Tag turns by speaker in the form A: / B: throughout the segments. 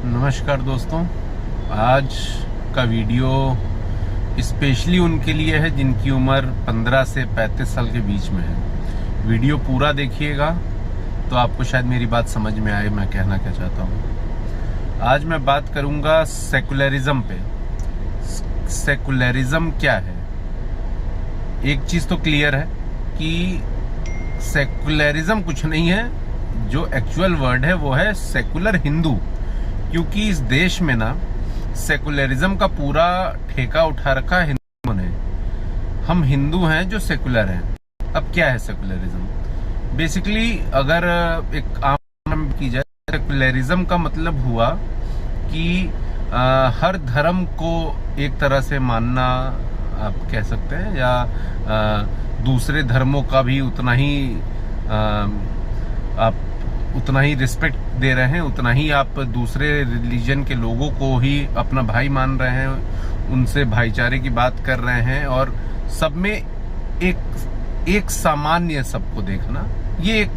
A: नमस्कार दोस्तों। आज का वीडियो स्पेशली उनके लिए है जिनकी उम्र 15 से 35 साल के बीच में है। वीडियो पूरा देखिएगा तो आपको शायद मेरी बात समझ में आए मैं कहना क्या चाहता हूँ। आज मैं बात करूँगा सेकुलरिज्म पे। सेकुलरिज्म क्या है? एक चीज़ तो क्लियर है कि सेकुलरिज्म कुछ नहीं है, जो एक्चुअल वर्ड है वो है सेकुलर हिंदू। क्योंकि इस देश में ना सेकुलरिज्म का पूरा ठेका उठा रखा है हिंदुओं ने। हम हिंदू हैं जो सेकुलर हैं। अब क्या है सेकुलरिज्म? बेसिकली अगर एक आम की जाए, सेकुलरिज्म का मतलब हुआ कि हर धर्म को एक तरह से मानना आप कह सकते हैं, या दूसरे धर्मों का भी उतना ही रिस्पेक्ट दे रहे हैं, उतना ही आप दूसरे रिलीजन के लोगों को ही अपना भाई मान रहे हैं, उनसे भाईचारे की बात कर रहे हैं और सब में एक सामान्य सबको देखना। ये एक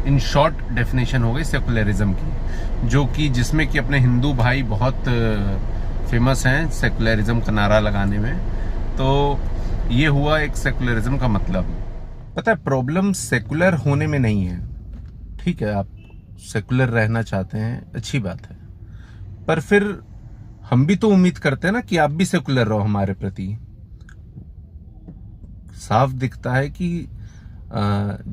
A: इन शॉर्ट डेफिनेशन हो गई सेकुलरिज्म की, जो कि जिसमें कि अपने हिंदू भाई बहुत फेमस हैं सेकुलरिज्म का नारा लगाने में। तो ये हुआ एक सेकुलरिज्म का मतलब। पता है, प्रॉब्लम सेकुलर होने में नहीं है। ठीक है, आप सेकुलर रहना चाहते हैं, अच्छी बात है, पर फिर हम भी तो उम्मीद करते हैं ना कि आप भी सेकुलर रहो हमारे प्रति। साफ दिखता है कि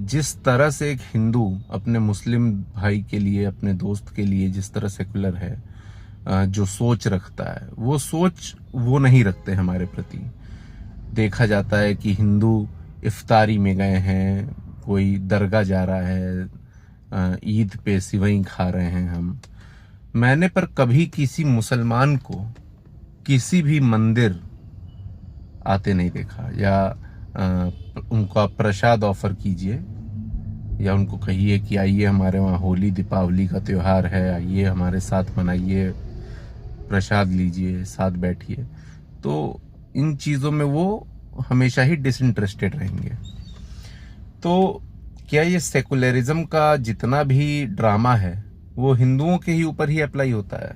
A: जिस तरह से एक हिंदू अपने मुस्लिम भाई के लिए, अपने दोस्त के लिए जिस तरह सेकुलर है, जो सोच रखता है, वो सोच वो नहीं रखते हमारे प्रति। देखा जाता है कि हिंदू इफ्तारी में गए हैं, कोई दरगाह जा रहा है, ईद पे सिवई खा रहे हैं हम। मैंने पर कभी किसी मुसलमान को किसी भी मंदिर आते नहीं देखा, या उनको आप प्रसाद ऑफर कीजिए या उनको कहिए कि आइए हमारे वहाँ होली दीपावली का त्योहार है, आइए हमारे साथ मनाइए, प्रसाद लीजिए, साथ बैठिए, तो इन चीज़ों में वो हमेशा ही डिसइंटरेस्टेड रहेंगे। तो क्या ये सेकुलरिज्म का जितना भी ड्रामा है वो हिंदुओं के ही ऊपर ही अप्लाई होता है?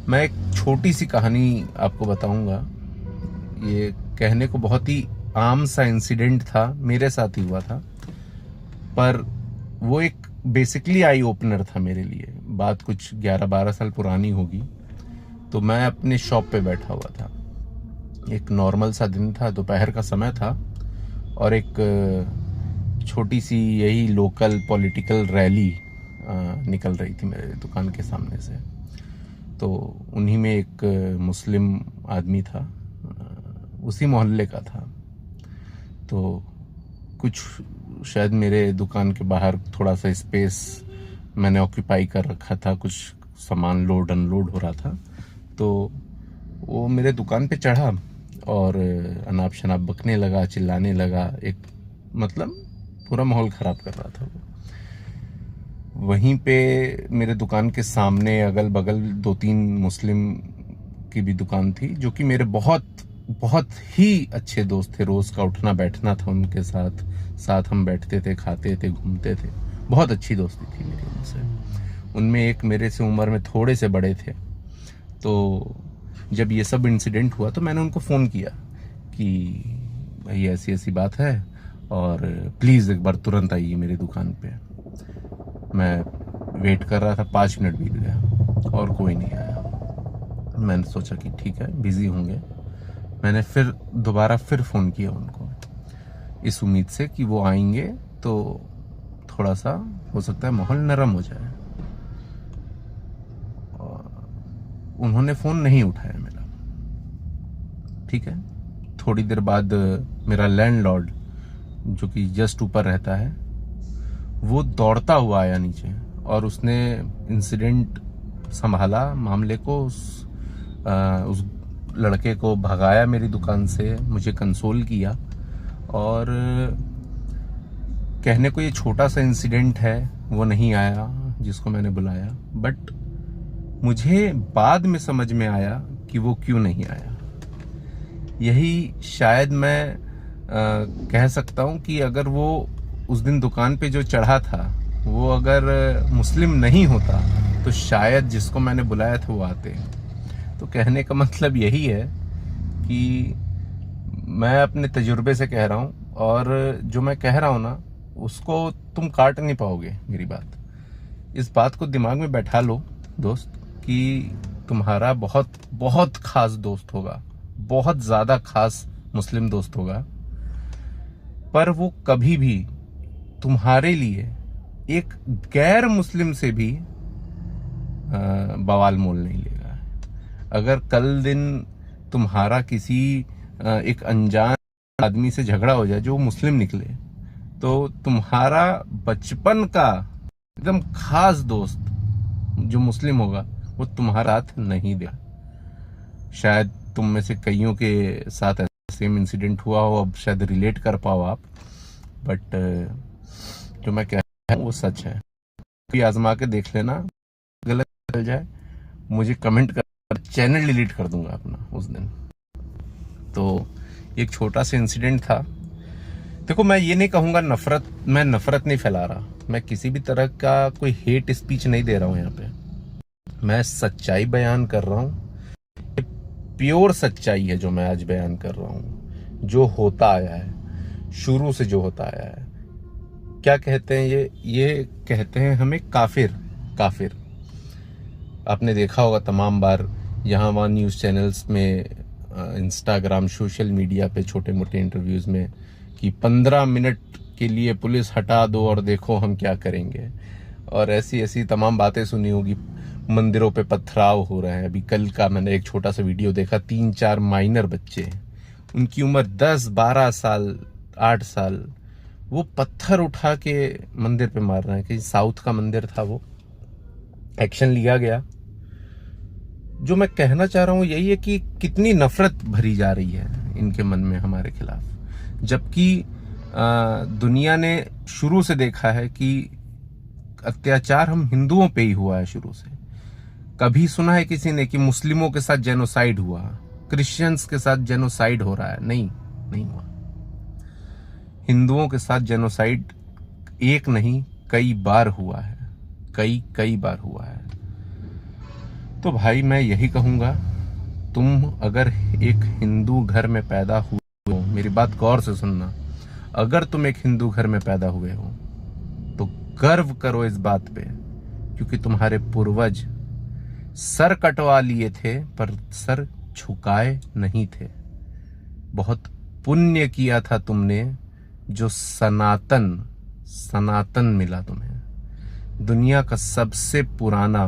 A: मैं एक छोटी सी कहानी आपको बताऊंगा। ये कहने को बहुत ही आम सा इंसिडेंट था, मेरे साथ ही हुआ था, पर वो एक बेसिकली आई ओपनर था मेरे लिए। बात कुछ 11-12 साल पुरानी होगी। तो मैं अपने शॉप पे बैठा हुआ था, एक नॉर्मल सा दिन था, दोपहर का समय था, और एक छोटी सी यही लोकल पॉलिटिकल रैली निकल रही थी मेरे दुकान के सामने से। तो उन्हीं में एक मुस्लिम आदमी था, उसी मोहल्ले का था। तो कुछ शायद मेरे दुकान के बाहर थोड़ा सा स्पेस मैंने ऑक्यूपाई कर रखा था, कुछ सामान लोड अनलोड हो रहा था। तो वो मेरे दुकान पे चढ़ा और अनाप शनाप बकने लगा, चिल्लाने लगा, एक मतलब पूरा माहौल खराब कर रहा था वो। वहीं पे मेरे दुकान के सामने अगल बगल 2-3 मुस्लिम की भी दुकान थी, जो कि मेरे बहुत ही अच्छे दोस्त थे। रोज का उठना बैठना था उनके साथ हम बैठते थे, खाते थे, घूमते थे। बहुत अच्छी दोस्ती थी मेरी उनसे। उनमें एक मेरे से उम्र में थोड़े से बड़े थे। तो जब ये सब इंसिडेंट हुआ तो मैंने उनको फ़ोन किया कि भाई ऐसी ऐसी बात है और प्लीज़ एक बार तुरंत आइए मेरी दुकान पे। मैं वेट कर रहा था, 5 मिनट बीत गया और कोई नहीं आया। मैंने सोचा कि ठीक है, बिज़ी होंगे। मैंने फिर दोबारा फ़ोन किया उनको, इस उम्मीद से कि वो आएंगे तो थोड़ा सा हो सकता है माहौल नरम हो जाए। उन्होंने फ़ोन नहीं उठाया मेरा। ठीक है, थोड़ी देर बाद मेरा लैंडलॉर्ड, जो कि जस्ट ऊपर रहता है, वो दौड़ता हुआ आया नीचे और उसने इंसिडेंट संभाला, मामले को, उस लड़के को भगाया मेरी दुकान से, मुझे कंसोल किया। और कहने को ये छोटा सा इंसिडेंट है, वो नहीं आया जिसको मैंने बुलाया, बट मुझे बाद में समझ में आया कि वो क्यों नहीं आया। यही शायद मैं कह सकता हूँ कि अगर वो उस दिन दुकान पे जो चढ़ा था वो अगर मुस्लिम नहीं होता तो शायद जिसको मैंने बुलाया था वो आते। तो कहने का मतलब यही है कि मैं अपने तजुर्बे से कह रहा हूँ, और जो मैं कह रहा हूँ ना उसको तुम काट नहीं पाओगे। मेरी बात, इस बात को दिमाग में बैठा लो दोस्त, कि तुम्हारा बहुत बहुत खास दोस्त होगा, बहुत ज़्यादा खास मुस्लिम दोस्त होगा, पर वो कभी भी तुम्हारे लिए एक गैर मुस्लिम से भी बवाल मोल नहीं लेगा। अगर कल दिन तुम्हारा किसी एक अनजान आदमी से झगड़ा हो जाए जो मुस्लिम निकले, तो तुम्हारा बचपन का एकदम खास दोस्त जो मुस्लिम होगा वो तुम्हारा साथ नहीं देगा। शायद तुम में से कईयों के साथ सेम इंसिडेंट हुआ हो, अब शायद रिलेट कर पाओ आप, बट जो मैं कह रहा हूँ वो सच है। भी आजमा के देख लेना, गलत चल जाए मुझे कमेंट कर, चैनल डिलीट कर दूंगा अपना उस दिन। तो एक छोटा सा इंसिडेंट था। देखो, मैं ये नहीं कहूंगा मैं नफरत नहीं फैला रहा, मैं किसी भी तरह का कोई हेट स्पीच नहीं दे रहा हूं यहाँ पे, मैं सच्चाई बयान कर रहा हूँ। प्योर सच्चाई है जो मैं आज बयान कर रहा हूँ, जो होता आया है, शुरू से जो होता आया है। क्या कहते हैं ये कहते हैं हमें काफिर। आपने देखा होगा तमाम बार यहाँ वहाँ न्यूज़ चैनल्स में, इंस्टाग्राम, सोशल मीडिया पे छोटे मोटे इंटरव्यूज में कि 15 मिनट के लिए पुलिस हटा दो और देखो हम क्या करेंगे, और ऐसी ऐसी तमाम बातें सुनी होगी। मंदिरों पे पथराव हो रहे हैं। अभी कल का मैंने एक छोटा सा वीडियो देखा, 3-4 माइनर बच्चे, उनकी उम्र 10-12 साल, 8 साल, वो पत्थर उठा के मंदिर पे मार रहे हैं। कि साउथ का मंदिर था वो, एक्शन लिया गया। जो मैं कहना चाह रहा हूँ यही है कि कितनी नफरत भरी जा रही है इनके मन में हमारे खिलाफ, जबकि दुनिया ने शुरू से देखा है कि अत्याचार हम हिंदुओं पे ही हुआ है शुरू से। कभी सुना है किसी ने कि मुस्लिमों के साथ जेनोसाइड हुआ, क्रिश्चियंस के साथ जेनोसाइड हो रहा है? नहीं हुआ। हिंदुओं के साथ जेनोसाइड एक नहीं कई बार हुआ है, कई बार हुआ है। तो भाई मैं यही कहूंगा, तुम अगर एक हिंदू घर में पैदा हुए हो, मेरी बात गौर से सुनना, अगर तुम एक हिंदू घर में पैदा हुए हो तो गर्व करो इस बात पे, क्योंकि तुम्हारे पूर्वज सर कटवा लिए थे पर सर झुकाए नहीं थे। बहुत पुण्य किया था तुमने, जो सनातन मिला तुम्हें। दुनिया का सबसे पुराना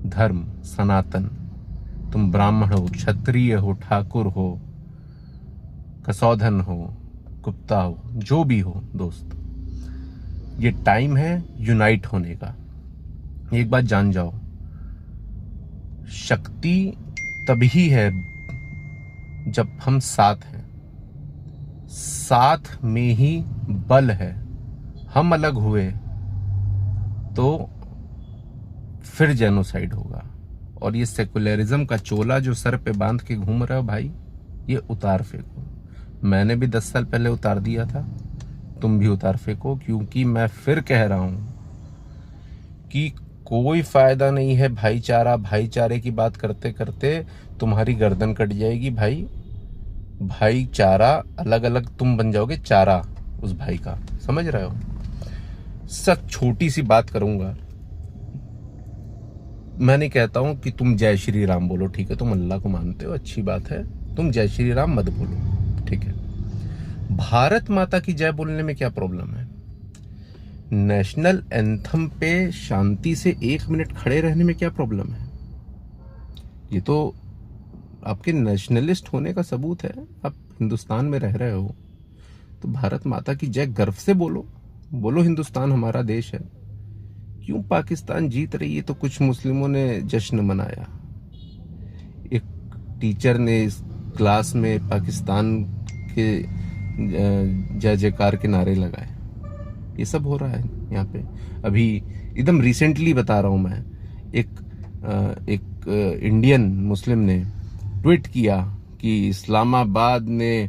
A: धर्म सनातन। तुम ब्राह्मण हो, क्षत्रिय हो, ठाकुर हो, कसौधन हो, गुप्ता हो, जो भी हो दोस्त, ये टाइम है यूनाइट होने का। एक बात जान जाओ, शक्ति तभी है जब हम साथ हैं, साथ में ही बल है। हम अलग हुए तो फिर जेनोसाइड होगा। और ये सेकुलरिज्म का चोला जो सर पे बांध के घूम रहा है भाई, ये उतार फेंको। मैंने भी 10 साल पहले उतार दिया था, तुम भी उतार फेंको, क्योंकि मैं फिर कह रहा हूं कि कोई फायदा नहीं है भाईचारे की बात करते करते तुम्हारी गर्दन कट जाएगी भाई। भाईचारा अलग अलग तुम बन जाओगे चारा उस भाई का, समझ रहे हो? सच छोटी सी बात करूंगा, मैं नहीं कहता हूं कि तुम जय श्री राम बोलो, ठीक है, तुम अल्लाह को मानते हो, अच्छी बात है, तुम जय श्री राम मत बोलो, ठीक है। भारत माता की जय बोलने में क्या प्रॉब्लम है? नेशनल एंथम पे शांति से 1 मिनट खड़े रहने में क्या प्रॉब्लम है? ये तो आपके नेशनलिस्ट होने का सबूत है। आप हिंदुस्तान में रह रहे हो तो भारत माता की जय गर्व से बोलो हिंदुस्तान हमारा देश है। क्यों पाकिस्तान जीत रही है तो कुछ मुस्लिमों ने जश्न मनाया? एक टीचर ने इस क्लास में पाकिस्तान के जय जयकार के नारे लगाए। ये सब हो रहा है यहाँ पे। अभी एकदम रिसेंटली बता रहा हूँ मैं, एक इंडियन मुस्लिम ने ट्वीट किया कि इस्लामाबाद ने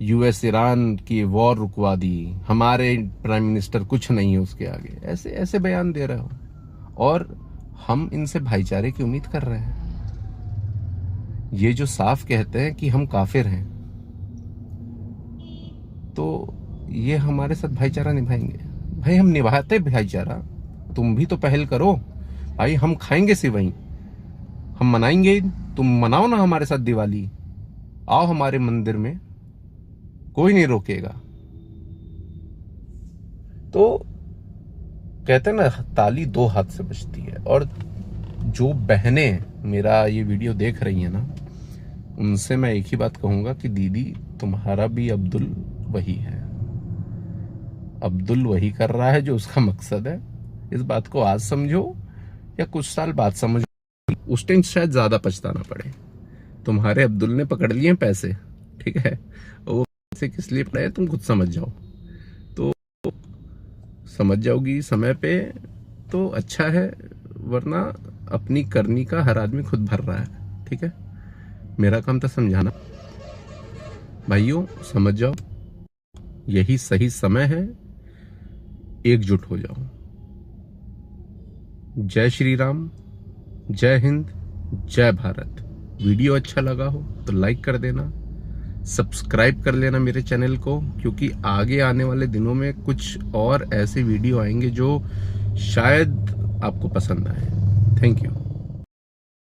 A: यूएस ईरान की वॉर रुकवा दी, हमारे प्राइम मिनिस्टर कुछ नहीं है उसके आगे। ऐसे बयान दे रहे हो। और हम इनसे भाईचारे की उम्मीद कर रहे हैं। ये जो साफ कहते हैं कि हम काफिर हैं, तो ये हमारे साथ भाईचारा निभाएंगे? भाई हम निभाते भाईचारा, तुम भी तो पहल करो भाई। हम खाएंगे सिवई, हम मनाएंगे, तुम मनाओ ना हमारे साथ दिवाली, आओ हमारे मंदिर में, कोई नहीं रोकेगा। तो कहते हैं ना, ताली दो हाथ से बजती है। और जो बहनें मेरा ये वीडियो देख रही हैं ना, उनसे मैं एक ही बात कहूंगा कि दीदी, तुम्हारा भी अब्दुल वही है। अब्दुल वही कर रहा है जो उसका मकसद है। इस बात को आज समझो या कुछ साल बाद समझो, उस टाइम शायद ज्यादा पछताना पड़े। तुम्हारे अब्दुल ने पकड़ लिए पैसे, ठीक है, वो पैसे किस लिए पड़े तुम खुद समझ जाओ। तो समझ जाओगी समय पे तो अच्छा है, वरना अपनी करनी का हर आदमी खुद भर रहा है। ठीक है, मेरा काम था समझाना। भाइयों समझ जाओ, यही सही समय है, एकजुट हो जाओ। जय श्री राम, जय हिंद, जय भारत। वीडियो अच्छा लगा हो तो लाइक कर देना, सब्सक्राइब कर लेना मेरे चैनल को, क्योंकि आगे आने वाले दिनों में कुछ और ऐसे वीडियो आएंगे जो शायद आपको पसंद आए। Thank you.